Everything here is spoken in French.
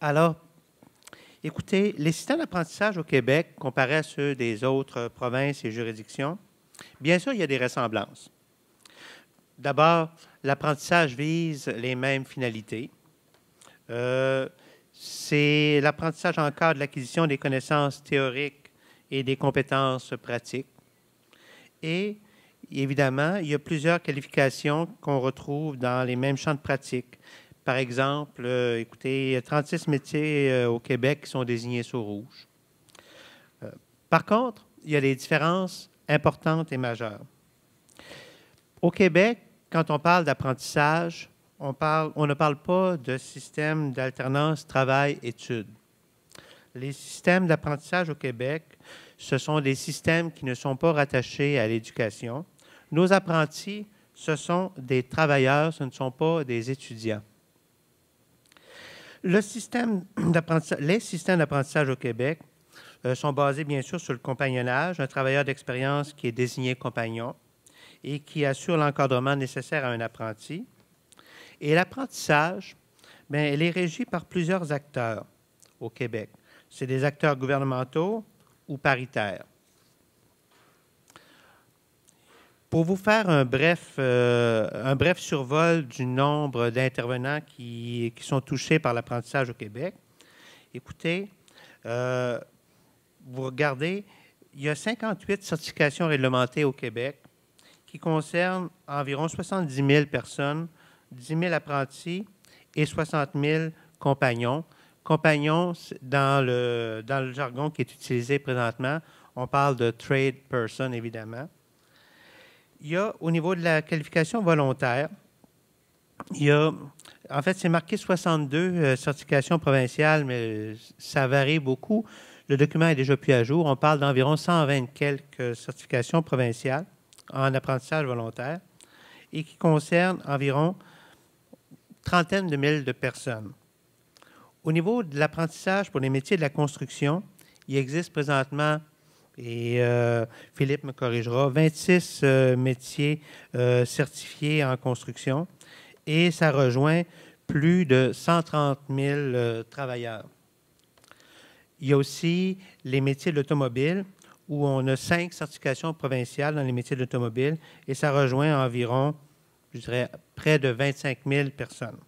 Alors, écoutez, les systèmes d'apprentissage au Québec, comparés à ceux des autres provinces et juridictions, bien sûr, il y a des ressemblances. D'abord, l'apprentissage vise les mêmes finalités. C'est l'apprentissage en cadre de l'acquisition des connaissances théoriques et des compétences pratiques. Et évidemment, il y a plusieurs qualifications qu'on retrouve dans les mêmes champs de pratique. Par exemple, écoutez, il y a 36 métiers au Québec qui sont désignés sous rouge. Par contre, il y a des différences importantes et majeures. Au Québec, quand on parle d'apprentissage, on ne parle pas de système d'alternance travail-études. Les systèmes d'apprentissage au Québec, ce sont des systèmes qui ne sont pas rattachés à l'éducation. Nos apprentis, ce sont des travailleurs, ce ne sont pas des étudiants. Les systèmes d'apprentissage au Québec sont basés bien sûr sur le compagnonnage, un travailleur d'expérience qui est désigné compagnon et qui assure l'encadrement nécessaire à un apprenti. Et l'apprentissage, bien, elle est régie par plusieurs acteurs au Québec. C'est des acteurs gouvernementaux ou paritaires. Pour vous faire un bref survol du nombre d'intervenants qui sont touchés par l'apprentissage au Québec, écoutez, vous regardez, il y a 58 certifications réglementées au Québec qui concernent environ 70 000 personnes, 10 000 apprentis et 60 000 compagnons. Compagnons, dans le jargon qui est utilisé présentement, on parle de trade person, évidemment. Il y a, au niveau de la qualification volontaire, en fait, c'est marqué 62 certifications provinciales, mais ça varie beaucoup. Le document est déjà plus à jour. On parle d'environ 120 quelques certifications provinciales en apprentissage volontaire et qui concernent environ trentaine de mille de personnes. Au niveau de l'apprentissage pour les métiers de la construction, il existe présentement, et Philippe me corrigera, 26 métiers certifiés en construction et ça rejoint plus de 130 000 travailleurs. Il y a aussi les métiers de l'automobile où on a 5 certifications provinciales dans les métiers de l'automobile et ça rejoint environ, je dirais, près de 25 000 personnes.